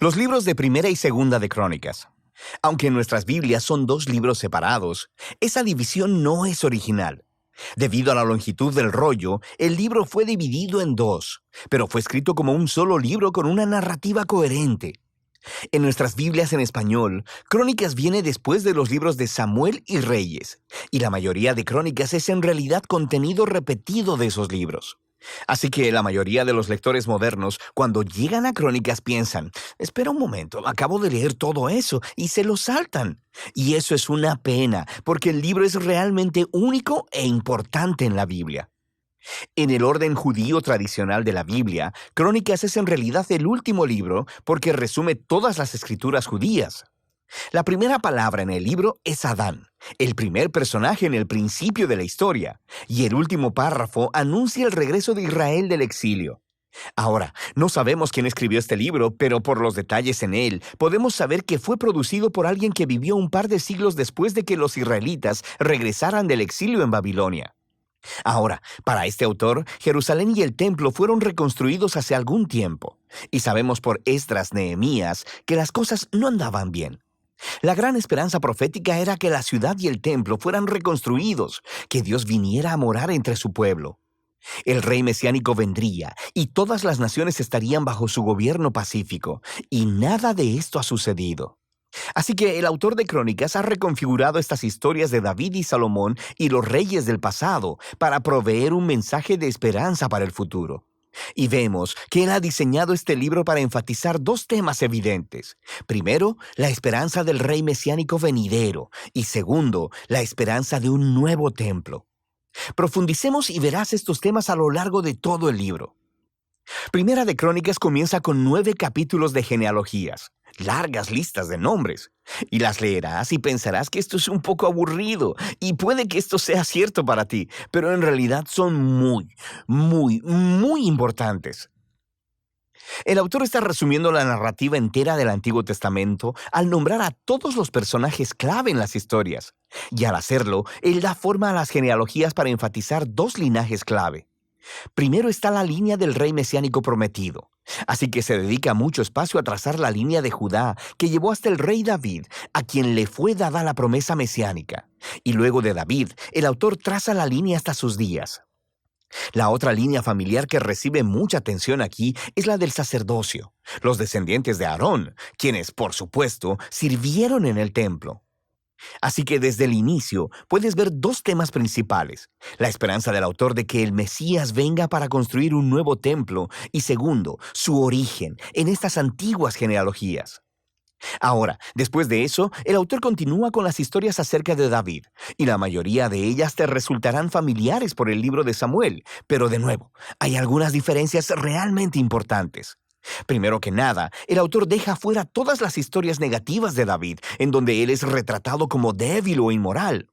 Los libros de Primera y Segunda de Crónicas. Aunque en nuestras Biblias son dos libros separados, esa división no es original. Debido a la longitud del rollo, el libro fue dividido en dos, pero fue escrito como un solo libro con una narrativa coherente. En nuestras Biblias en español, Crónicas viene después de los libros de Samuel y Reyes, y la mayoría de Crónicas es en realidad contenido repetido de esos libros. Así que la mayoría de los lectores modernos, cuando llegan a Crónicas, piensan, espera un momento, acabo de leer todo eso, y se lo saltan. Y eso es una pena, porque el libro es realmente único e importante en la Biblia. En el orden judío tradicional de la Biblia, Crónicas es en realidad el último libro porque resume todas las escrituras judías. La primera palabra en el libro es Adán, el primer personaje en el principio de la historia, y el último párrafo anuncia el regreso de Israel del exilio. Ahora, no sabemos quién escribió este libro, pero por los detalles en él, podemos saber que fue producido por alguien que vivió un par de siglos después de que los israelitas regresaran del exilio en Babilonia. Ahora, para este autor, Jerusalén y el templo fueron reconstruidos hace algún tiempo, y sabemos por Esdras, Nehemías, que las cosas no andaban bien. La gran esperanza profética era que la ciudad y el templo fueran reconstruidos, que Dios viniera a morar entre su pueblo. El rey mesiánico vendría, y todas las naciones estarían bajo su gobierno pacífico, y nada de esto ha sucedido. Así que el autor de Crónicas ha reconfigurado estas historias de David y Salomón y los reyes del pasado para proveer un mensaje de esperanza para el futuro. Y vemos que él ha diseñado este libro para enfatizar dos temas evidentes. Primero, la esperanza del rey mesiánico venidero, y segundo, la esperanza de un nuevo templo. Profundicemos y verás estos temas a lo largo de todo el libro. Primera de Crónicas comienza con 9 capítulos de genealogías, largas listas de nombres, y las leerás y pensarás que esto es un poco aburrido, y puede que esto sea cierto para ti, pero en realidad son muy importantes. El autor está resumiendo la narrativa entera del Antiguo Testamento al nombrar a todos los personajes clave en las historias, y al hacerlo, él da forma a las genealogías para enfatizar dos linajes clave. Primero está la línea del rey mesiánico prometido, así que se dedica mucho espacio a trazar la línea de Judá que llevó hasta el rey David, a quien le fue dada la promesa mesiánica. Y luego de David, el autor traza la línea hasta sus días. La otra línea familiar que recibe mucha atención aquí es la del sacerdocio, los descendientes de Aarón, quienes, por supuesto, sirvieron en el templo. Así que desde el inicio puedes ver dos temas principales: la esperanza del autor de que el Mesías venga para construir un nuevo templo y segundo, su origen en estas antiguas genealogías. Ahora, después de eso, el autor continúa con las historias acerca de David, y la mayoría de ellas te resultarán familiares por el libro de Samuel, pero de nuevo, hay algunas diferencias realmente importantes. Primero que nada, el autor deja fuera todas las historias negativas de David, en donde él es retratado como débil o inmoral.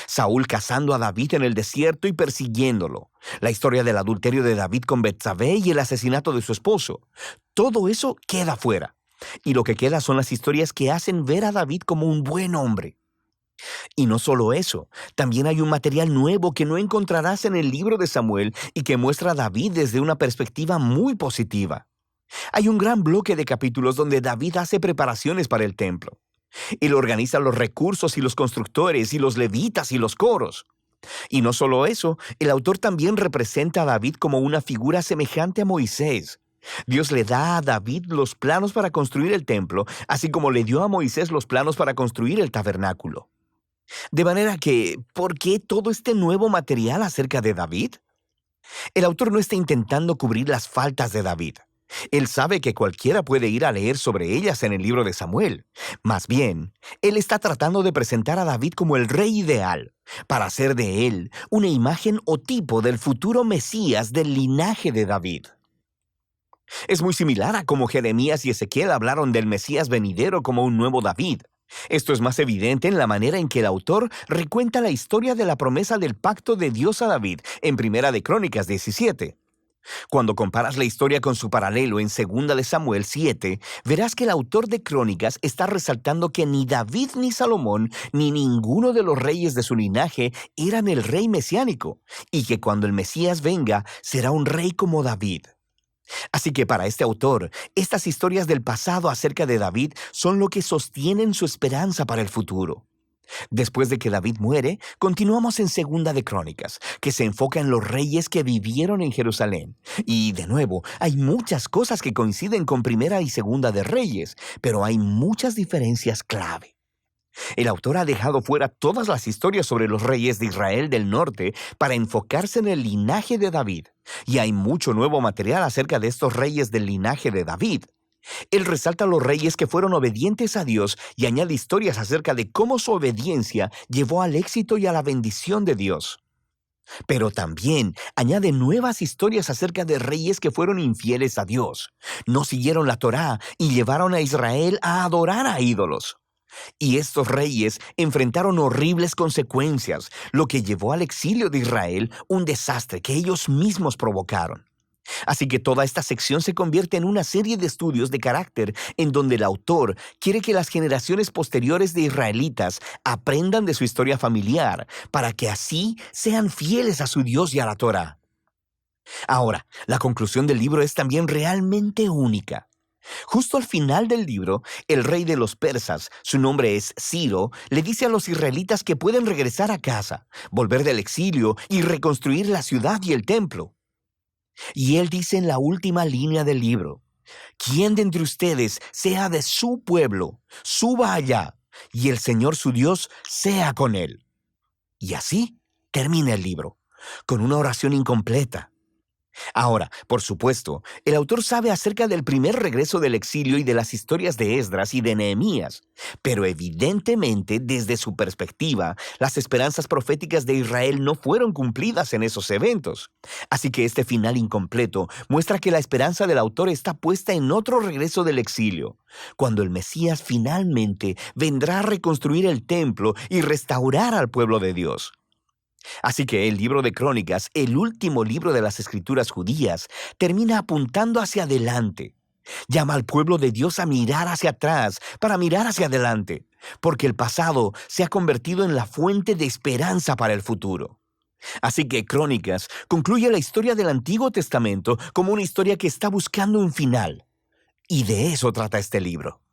Saúl cazando a David en el desierto y persiguiéndolo. La historia del adulterio de David con Betsabé y el asesinato de su esposo. Todo eso queda fuera. Y lo que queda son las historias que hacen ver a David como un buen hombre. Y no solo eso, también hay un material nuevo que no encontrarás en el libro de Samuel y que muestra a David desde una perspectiva muy positiva. Hay un gran bloque de capítulos donde David hace preparaciones para el templo. Él organiza los recursos y los constructores y los levitas y los coros. Y no solo eso, el autor también representa a David como una figura semejante a Moisés. Dios le da a David los planos para construir el templo, así como le dio a Moisés los planos para construir el tabernáculo. De manera que, ¿por qué todo este nuevo material acerca de David? El autor no está intentando cubrir las faltas de David. Él sabe que cualquiera puede ir a leer sobre ellas en el libro de Samuel. Más bien, él está tratando de presentar a David como el rey ideal, para hacer de él una imagen o tipo del futuro Mesías del linaje de David. Es muy similar a cómo Jeremías y Ezequiel hablaron del Mesías venidero como un nuevo David. Esto es más evidente en la manera en que el autor recuenta la historia de la promesa del pacto de Dios a David en Primera de Crónicas 17. Cuando comparas la historia con su paralelo en 2 de Samuel 7, verás que el autor de Crónicas está resaltando que ni David ni Salomón ni ninguno de los reyes de su linaje eran el rey mesiánico, y que cuando el Mesías venga será un rey como David. Así que para este autor, estas historias del pasado acerca de David son lo que sostienen su esperanza para el futuro. Después de que David muere, continuamos en Segunda de Crónicas, que se enfoca en los reyes que vivieron en Jerusalén. Y de nuevo, hay muchas cosas que coinciden con Primera y Segunda de Reyes, pero hay muchas diferencias clave. El autor ha dejado fuera todas las historias sobre los reyes de Israel del norte para enfocarse en el linaje de David. Y hay mucho nuevo material acerca de estos reyes del linaje de David. Él resalta a los reyes que fueron obedientes a Dios y añade historias acerca de cómo su obediencia llevó al éxito y a la bendición de Dios. Pero también añade nuevas historias acerca de reyes que fueron infieles a Dios, no siguieron la Torá y llevaron a Israel a adorar a ídolos. Y estos reyes enfrentaron horribles consecuencias, lo que llevó al exilio de Israel, un desastre que ellos mismos provocaron. Así que toda esta sección se convierte en una serie de estudios de carácter en donde el autor quiere que las generaciones posteriores de israelitas aprendan de su historia familiar para que así sean fieles a su Dios y a la Torá. Ahora, la conclusión del libro es también realmente única. Justo al final del libro, el rey de los persas, su nombre es Ciro, le dice a los israelitas que pueden regresar a casa, volver del exilio y reconstruir la ciudad y el templo. Y él dice en la última línea del libro: «Quien de entre ustedes sea de su pueblo, suba allá, y el Señor su Dios sea con él». Y así termina el libro, con una oración incompleta. Ahora, por supuesto, el autor sabe acerca del primer regreso del exilio y de las historias de Esdras y de Nehemías, pero evidentemente, desde su perspectiva, las esperanzas proféticas de Israel no fueron cumplidas en esos eventos. Así que este final incompleto muestra que la esperanza del autor está puesta en otro regreso del exilio, cuando el Mesías finalmente vendrá a reconstruir el templo y restaurar al pueblo de Dios. Así que el libro de Crónicas, el último libro de las escrituras judías, termina apuntando hacia adelante. Llama al pueblo de Dios a mirar hacia atrás para mirar hacia adelante, porque el pasado se ha convertido en la fuente de esperanza para el futuro. Así que Crónicas concluye la historia del Antiguo Testamento como una historia que está buscando un final. Y de eso trata este libro.